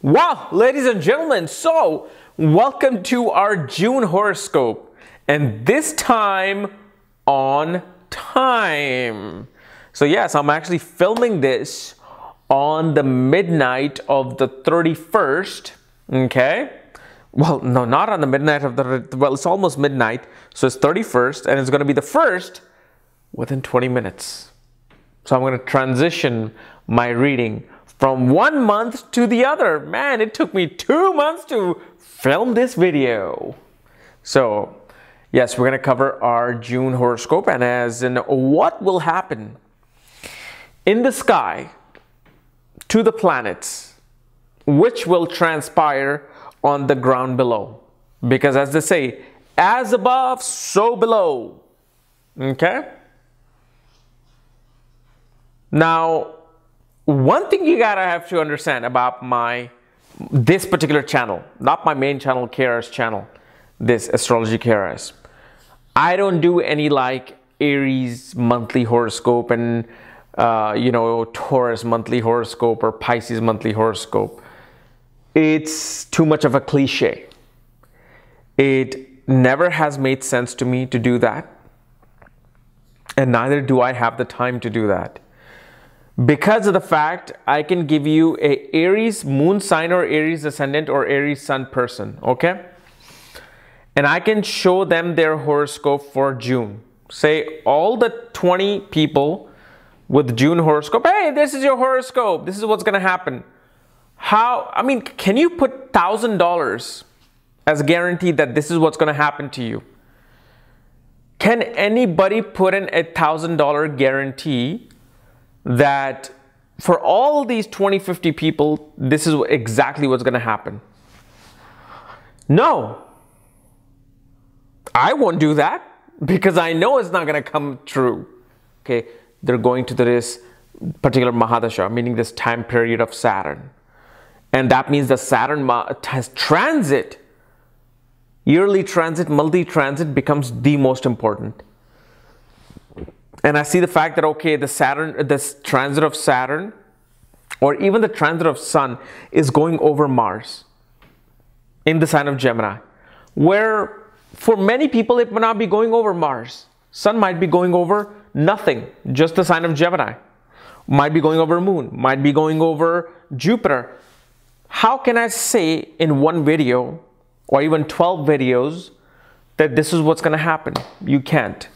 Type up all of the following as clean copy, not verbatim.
Wow, ladies and gentlemen, so welcome to our June horoscope, and this time on time. So yes, I'm actually filming this on the midnight of the 31st, okay? Well, no, not on the midnight of well, it's almost midnight, so it's 31st, and it's going to be the first within 20 minutes. So I'm going to transition my reading from 1 month to the other. Man, it took me 2 months to film this video. So, yes, we're going to cover our June horoscope, and as in what will happen in the sky to the planets, which will transpire on the ground below. Because as they say, as above, so below. Okay? Now, one thing you gotta have to understand about this particular channel, not my main channel, KRS channel, this AstrologyKRS. I don't do any like Aries monthly horoscope and Taurus monthly horoscope or Pisces monthly horoscope. It's too much of a cliche. It never has made sense to me to do that, and neither do I have the time to do that. Because of the fact I can give you a Aries moon sign or Aries ascendant or Aries sun person, okay? And I can show them their horoscope for June. Say all the 20 people with June horoscope, hey, this is your horoscope. This is what's gonna happen. Can you put $1,000 as a guarantee that this is what's gonna happen to you? Can anybody put in a $1,000 guarantee that for all these 50 people, this is exactly what's going to happen? No. I won't do that because I know it's not going to come true. Okay, they're going to this particular Mahadasha, meaning this time period of Saturn. And that means the Saturn has transit. Yearly transit, multi-transit becomes the most important. And I see the fact that, okay, this transit of Saturn or even the transit of Sun is going over Mars in the sign of Gemini, where for many people it may not be going over Mars. Sun might be going over nothing, just the sign of Gemini. Might be going over Moon, might be going over Jupiter. How can I say in one video or even 12 videos that this is what's going to happen? You can't.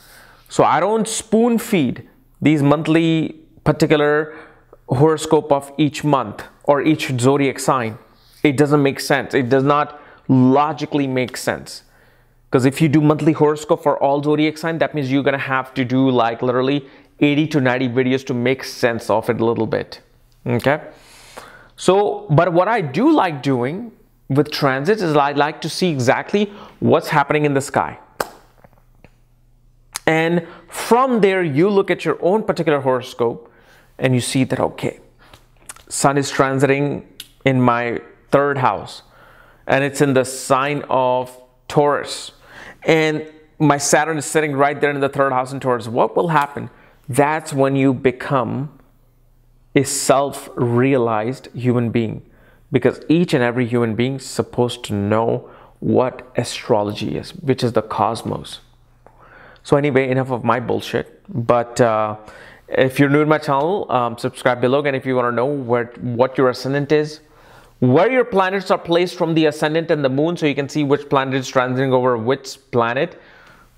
So I don't spoon feed these monthly particular horoscope of each month or each zodiac sign. It doesn't make sense. It does not logically make sense. Because if you do monthly horoscope for all zodiac sign, that means you're going to have to do like literally 80 to 90 videos to make sense of it a little bit. Okay. So, but what I do like doing with transits is I like to see exactly what's happening in the sky. And from there, you look at your own particular horoscope and you see that, okay, Sun is transiting in my 3rd house and it's in the sign of Taurus. And my Saturn is sitting right there in the 3rd house in Taurus. What will happen? That's when you become a self-realized human being, because each and every human being is supposed to know what astrology is, which is the cosmos. So anyway, enough of my bullshit. But if you're new to my channel, subscribe below. And if you want to know what your ascendant is, where your planets are placed from the ascendant and the moon, so you can see which planet is transiting over which planet.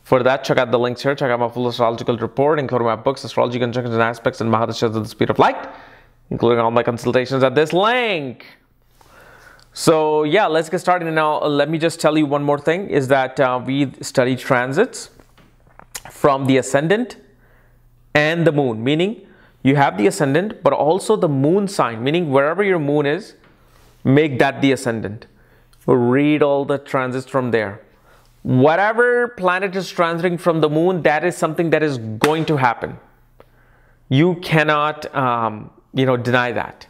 For that, check out the links here. Check out my full astrological report, including my books, Astrology, Conjunctions and Aspects, and Mahadashas of the Speed of Light, including all my consultations at this link. So yeah, let's get started. Now, let me just tell you one more thing, is that we study transits from the ascendant and the moon, meaning you have the ascendant but also the moon sign, meaning wherever your moon is, make that the ascendant. Read all the transits from there. Whatever planet is transiting from the moon, that is something that is going to happen. You cannot deny that.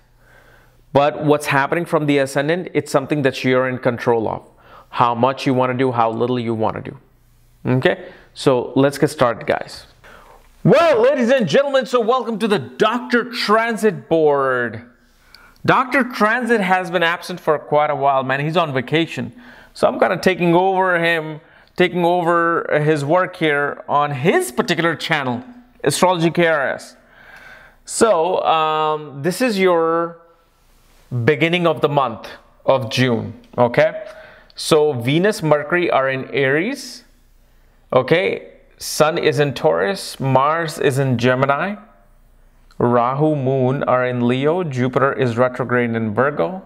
But what's happening from the ascendant, it's something that you're in control of. How much you want to do, how little you want to do. Okay, so let's get started, guys. Well, ladies and gentlemen, so welcome to the Dr. Transit Board. Dr. Transit has been absent for quite a while, man. He's on vacation. So I'm kind of taking over his work here on his particular channel, AstrologyKRS. So this is your beginning of the month of June, okay? So Venus, Mercury are in Aries, okay? Sun is in Taurus, Mars is in Gemini, Rahu, Moon are in Leo, Jupiter is retrograde in Virgo,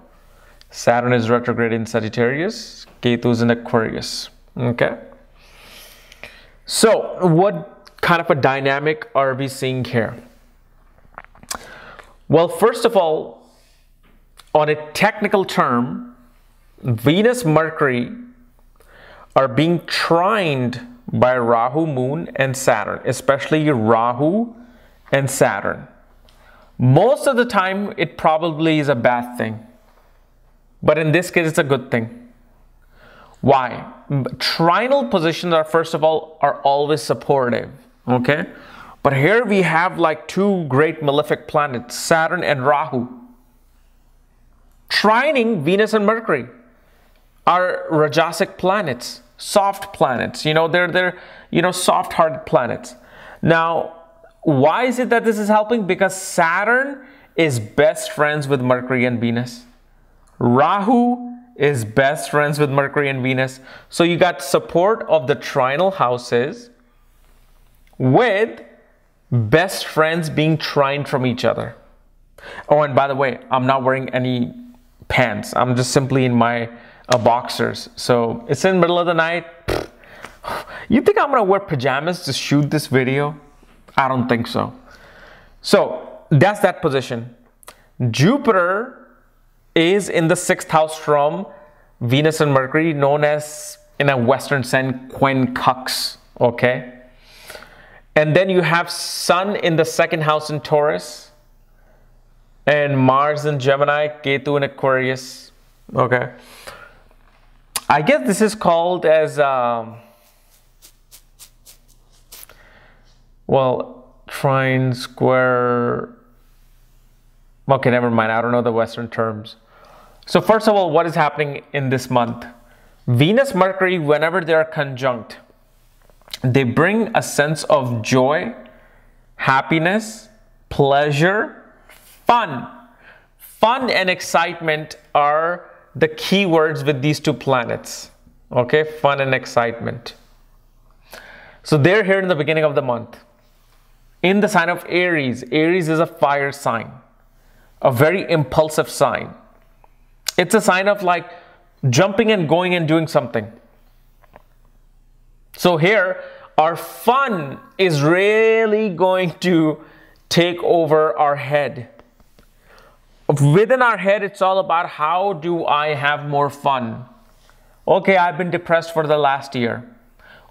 Saturn is retrograde in Sagittarius, Ketu is in Aquarius, okay? So what kind of a dynamic are we seeing here? Well, first of all, on a technical term, Venus, Mercury are being trined by Rahu, Moon, and Saturn, especially Rahu and Saturn. Most of the time, it probably is a bad thing. But in this case, it's a good thing. Why? Trinal positions are, first of all, are always supportive, okay? But here we have like two great malefic planets, Saturn and Rahu. Trining Venus and Mercury are Rajasic planets, soft planets. You know, they're soft-hearted planets. Now, why is it that this is helping? Because Saturn is best friends with Mercury and Venus. Rahu is best friends with Mercury and Venus. So you got support of the trinal houses with best friends being trined from each other. Oh, and by the way, I'm not wearing any pants. I'm just simply in my boxers. So it's in the middle of the night. You think I'm gonna wear pajamas to shoot this video? I don't think so. So that's that position. Jupiter is in the 6th house from Venus and Mercury, known as, in a Western sense, quincux, okay? And then you have Sun in the 2nd house in Taurus, and Mars in Gemini, Ketu in Aquarius, okay? I guess this is called as, well, trine, square. Okay, never mind. I don't know the Western terms. So first of all, what is happening in this month? Venus, Mercury, whenever they are conjunct, they bring a sense of joy, happiness, pleasure, fun. Fun and excitement are the key words with these two planets. Okay, fun and excitement. So they're here in the beginning of the month. In the sign of Aries, Aries is a fire sign, a very impulsive sign. It's a sign of like jumping and going and doing something. So here, our fun is really going to take over our head. Within our head, it's all about how do I have more fun? Okay, I've been depressed for the last year.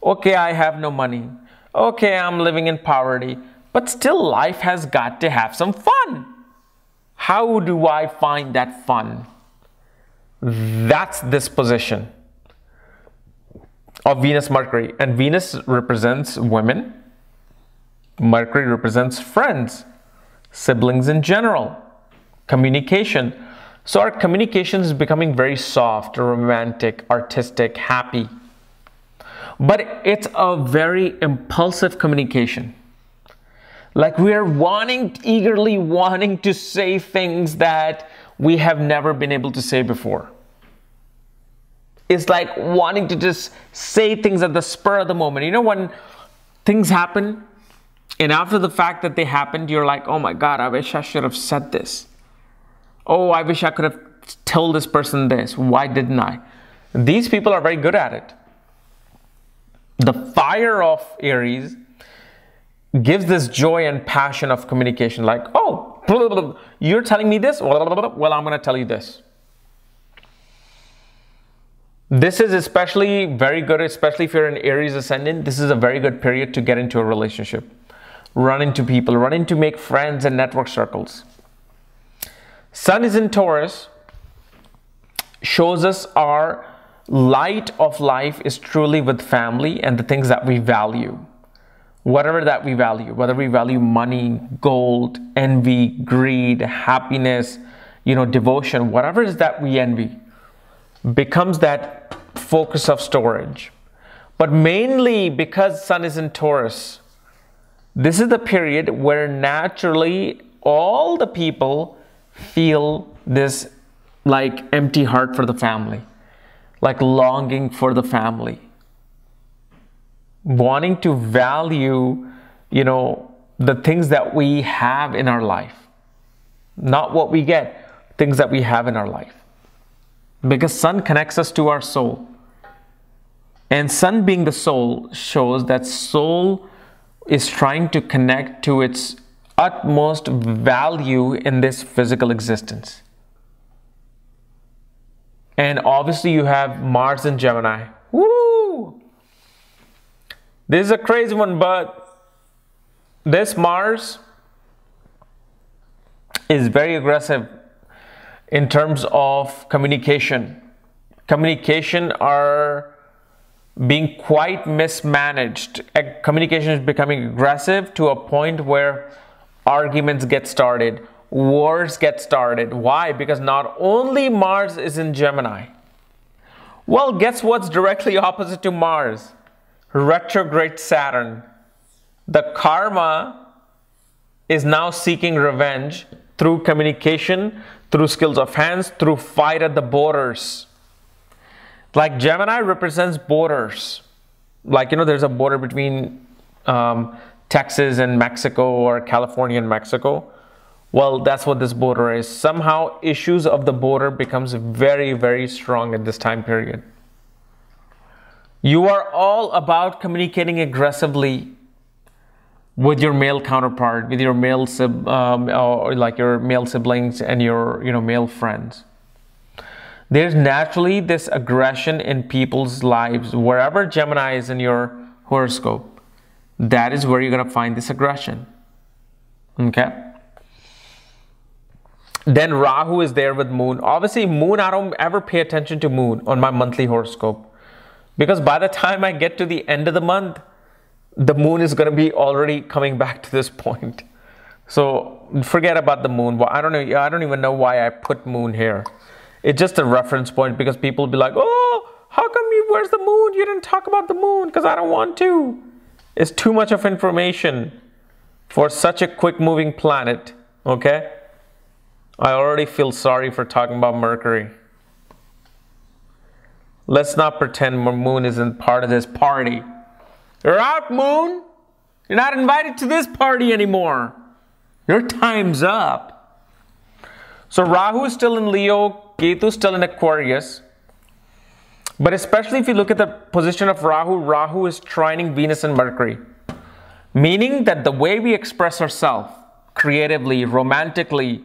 Okay, I have no money. Okay, I'm living in poverty. But still, life has got to have some fun. How do I find that fun? That's this position of Venus, Mercury. And Venus represents women. Mercury represents friends, siblings in general, communication. So our communication is becoming very soft, romantic, artistic, happy. But it's a very impulsive communication. Like we are eagerly wanting to say things that we have never been able to say before. It's like wanting to just say things at the spur of the moment. You know, when things happen and after the fact that they happened, you're like, oh my God, I wish I should have said this. Oh, I wish I could have told this person this. Why didn't I? These people are very good at it. The fire of Aries gives this joy and passion of communication. Like, oh, you're telling me this? Well, I'm going to tell you this. This is especially very good, especially if you're an Aries ascendant. This is a very good period to get into a relationship, run into people, make friends and network circles. Sun is in Taurus, shows us our light of life is truly with family and the things that we value. Whatever that we value, whether we value money, gold, envy, greed, happiness, devotion, whatever it is that we envy, becomes that focus of storage. But mainly because Sun is in Taurus, this is the period where naturally all the people feel this like empty heart for the family, like longing for the family, wanting to value, the things that we have in our life, not what we get, things that we have in our life. Because Sun connects us to our soul. And Sun being the soul shows that soul is trying to connect to its utmost value in this physical existence. And obviously you have Mars in Gemini. Woo! This is a crazy one, but this Mars is very aggressive in terms of communication. Communication are being quite mismanaged. Communication is becoming aggressive to a point where arguments get started, wars get started. Why? Because not only Mars is in Gemini. Well, guess what's directly opposite to Mars? Retrograde Saturn. The karma is now seeking revenge through communication, through skills of hands, through fight at the borders. Like Gemini represents borders. Like, there's a border between Texas and Mexico, or California and Mexico. Well, that's what this border is. Somehow issues of the border becomes very, very strong at this time period. You are all about communicating aggressively with your male counterpart, with your male like your male siblings and your male friends. There's naturally this aggression in people's lives. Wherever Gemini is in your horoscope, that is where you're going to find this aggression. Okay? Then Rahu is there with Moon. Obviously, Moon, I don't ever pay attention to Moon on my monthly horoscope. Because by the time I get to the end of the month, the Moon is going to be already coming back to this point. So forget about the Moon. I don't even know why I put Moon here. It's just a reference point, because people will be like, oh, how come where's the Moon? You didn't talk about the Moon. Because I don't want to. It's too much of information for such a quick moving planet. Okay? I already feel sorry for talking about Mercury. Let's not pretend Moon isn't part of this party. You're out, Moon. You're not invited to this party anymore. Your time's up. So Rahu is still in Leo. Ketu is still in Aquarius. But especially if you look at the position of Rahu, Rahu is trining Venus and Mercury. Meaning that the way we express ourselves, creatively, romantically,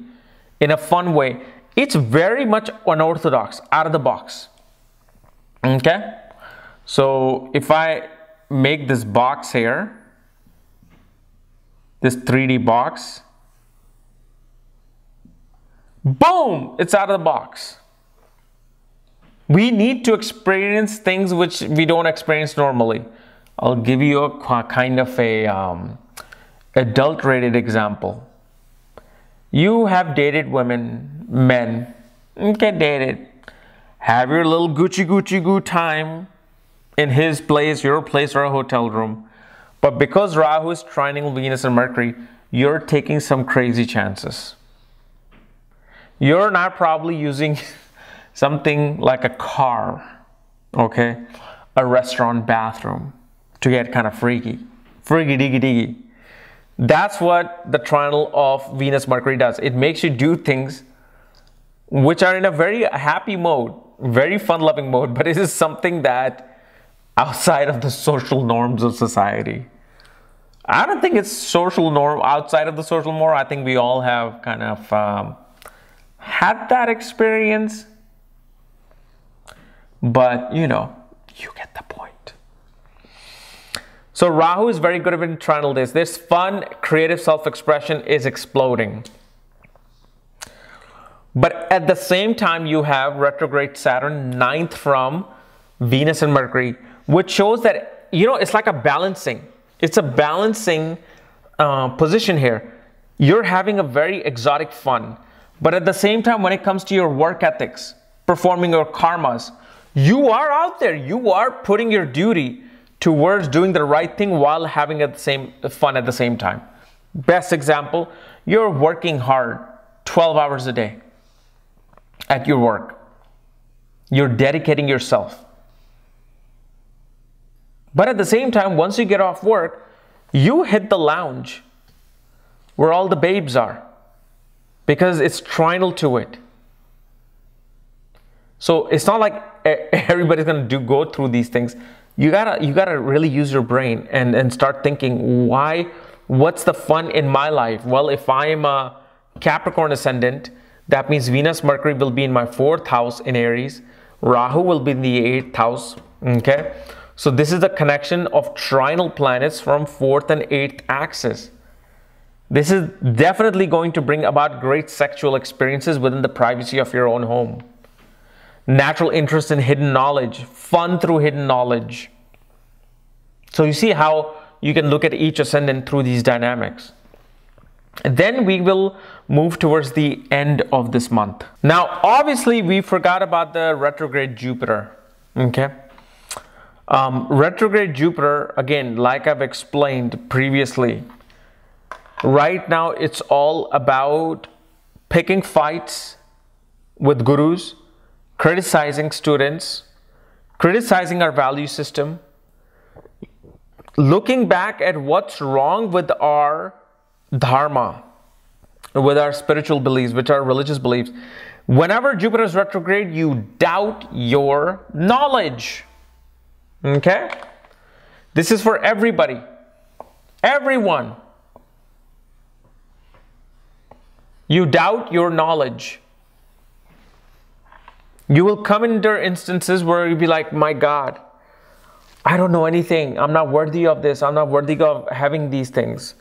in a fun way, it's very much unorthodox, out of the box. Okay? So if I make this box here, this 3D box, boom, it's out of the box. We need to experience things which we don't experience normally. I'll give you a kind of a adulterated example. You have dated women, men, get dated. Have your little Gucci goo time in his place, your place, or a hotel room. But because Rahu is trining Venus and Mercury, you're taking some crazy chances. You're not probably using something like a car, okay? A restaurant bathroom to get kind of freaky. Freaky diggy diggy. That's what the trinal of Venus Mercury does. It makes you do things which are in a very happy mode, very fun-loving mode, but it is something that outside of the social norms of society. I don't think it's social norm outside of the social norm. I think we all have kind of had that experience. But, you get the point. So Rahu is very good at trinal days. This fun, creative self-expression is exploding. But at the same time, you have retrograde Saturn, 9th from Venus and Mercury, which shows that, it's like a balancing. It's a balancing position here. You're having a very exotic fun. But at the same time, when it comes to your work ethics, performing your karmas, you are out there. You are putting your duty towards doing the right thing while having fun at the same time. Best example, you're working hard 12 hours a day at your work. You're dedicating yourself. But at the same time, once you get off work, you hit the lounge where all the babes are, because it's trinal to it. So it's not like everybody's going to go through these things. You gotta really use your brain and start thinking, what's the fun in my life? Well, if I am a Capricorn ascendant, that means Venus, Mercury will be in my 4th house in Aries. Rahu will be in the 8th house. Okay. So this is the connection of trinal planets from 4th and 8th axis. This is definitely going to bring about great sexual experiences within the privacy of your own home. Natural interest in hidden knowledge, fun through hidden knowledge. So you see how you can look at each ascendant through these dynamics. And then we will move towards the end of this month. Now, obviously, we forgot about the retrograde Jupiter. Okay. Retrograde Jupiter, again, like I've explained previously, right now it's all about picking fights with gurus, criticizing students, criticizing our value system, looking back at what's wrong with our dharma, with our spiritual beliefs, which are religious beliefs. Whenever Jupiter is retrograde, you doubt your knowledge. Okay? This is for everybody. Everyone. You doubt your knowledge. You will come into instances where you'll be like, my God, I don't know anything. I'm not worthy of this. I'm not worthy of having these things.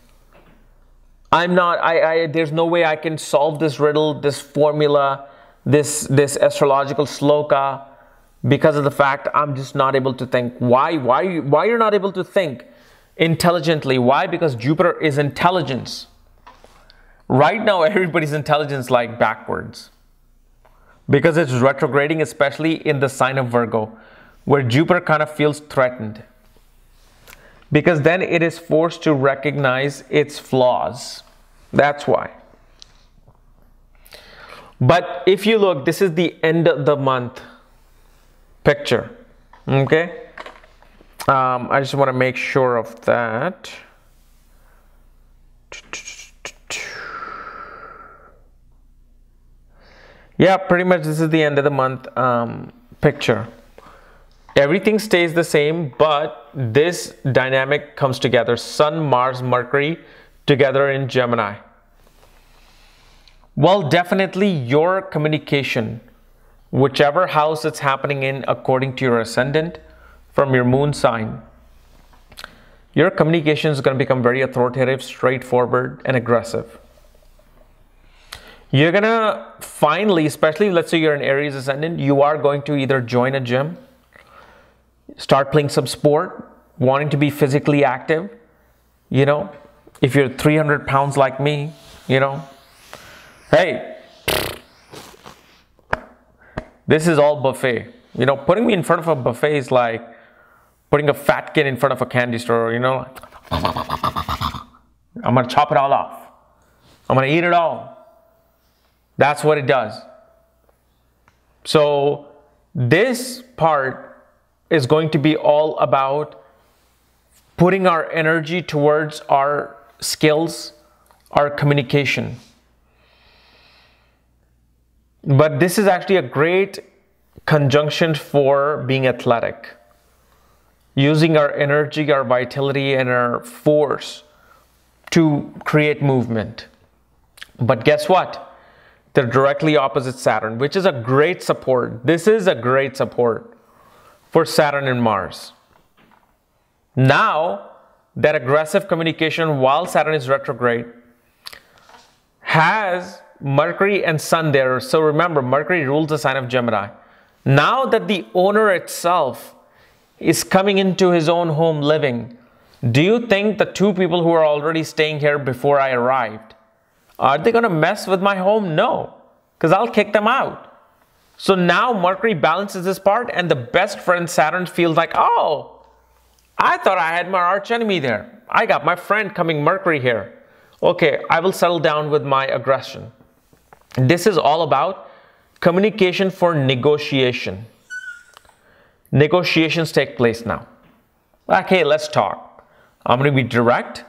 There's no way I can solve this riddle, this formula, this astrological sloka, because of the fact I'm just not able to think. Why you're not able to think intelligently? Why? Because Jupiter is intelligence. Right now, everybody's intelligence like backwards, because it's retrograding, especially in the sign of Virgo, where Jupiter kind of feels threatened, because then it is forced to recognize its flaws. That's why. But if you look, this is the end of the month picture. Okay. I just want to make sure of that. Yeah, pretty much this is the end of the month picture. Everything stays the same, but this dynamic comes together. Sun, Mars, Mercury together in Gemini. Well, definitely your communication, whichever house it's happening in according to your ascendant, from your moon sign, your communication is going to become very authoritative, straightforward, and aggressive. You're going to finally, especially let's say you're an Aries ascendant, you are going to either join a gym, start playing some sport, wanting to be physically active. You know, if you're 300 pounds like me, you know, hey, this is all buffet. You know, putting me in front of a buffet is like putting a fat kid in front of a candy store, you know. I'm going to chop it all off. I'm going to eat it all. That's what it does. So this part is going to be all about putting our energy towards our skills, our communication. But this is actually a great conjunction for being athletic. Using our energy, our vitality, and our force to create movement. But guess what? They're directly opposite Saturn, which is a great support. This is a great support for Saturn and Mars. Now, that aggressive communication while Saturn is retrograde has Mercury and Sun there. So remember, Mercury rules the sign of Gemini. Now that the owner itself is coming into his own home living, do you think the two people who are already staying here before I arrived, are they going to mess with my home? No. because I'll kick them out. So now Mercury balances this part, and the best friend Saturn feels like, oh, I thought I had my arch enemy there. I got my friend coming Mercury here. Okay, I will settle down with my aggression. This is all about communication for negotiation. Negotiations take place now. Okay, let's talk. I'm going to be direct.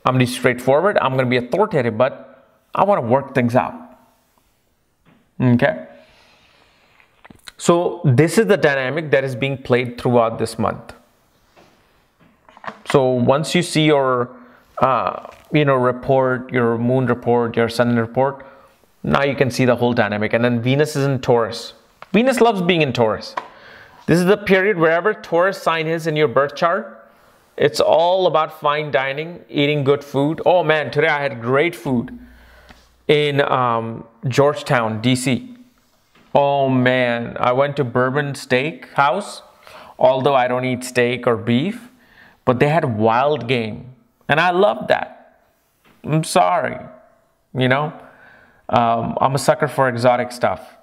I'm going to be straightforward. I'm going to be authoritative, but I want to work things out. Okay. So this is the dynamic that is being played throughout this month. So once you see your, report, your moon report, your sun report, now you can see the whole dynamic. And then Venus is in Taurus. Venus loves being in Taurus. This is the period wherever Taurus sign is in your birth chart, it's all about fine dining, eating good food. Oh man, today I had great food in Georgetown, DC. Oh man, I went to Bourbon Steak House, although I don't eat steak or beef, but they had wild game, and I love that. I'm sorry, I'm a sucker for exotic stuff,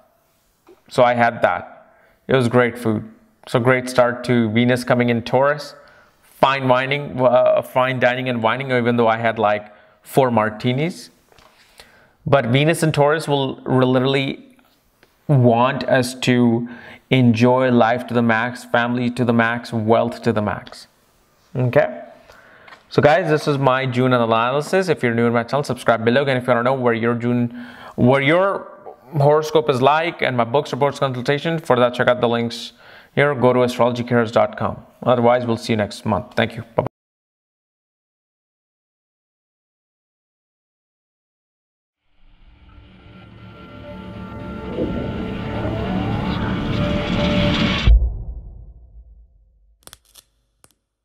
so I had that. It was great food. So great start to Venus coming in Taurus, fine dining and whining, even though I had like 4 martinis. But Venus and Taurus will literally want us to enjoy life to the max, family to the max, wealth to the max. Okay. So guys, this is my June analysis. If you're new to my channel, subscribe below. And if you want to know where your horoscope is like, and my books, reports, consultation, for that check out the links here. Go to astrologykrs.com. Otherwise, we'll see you next month. Thank you. Bye-bye.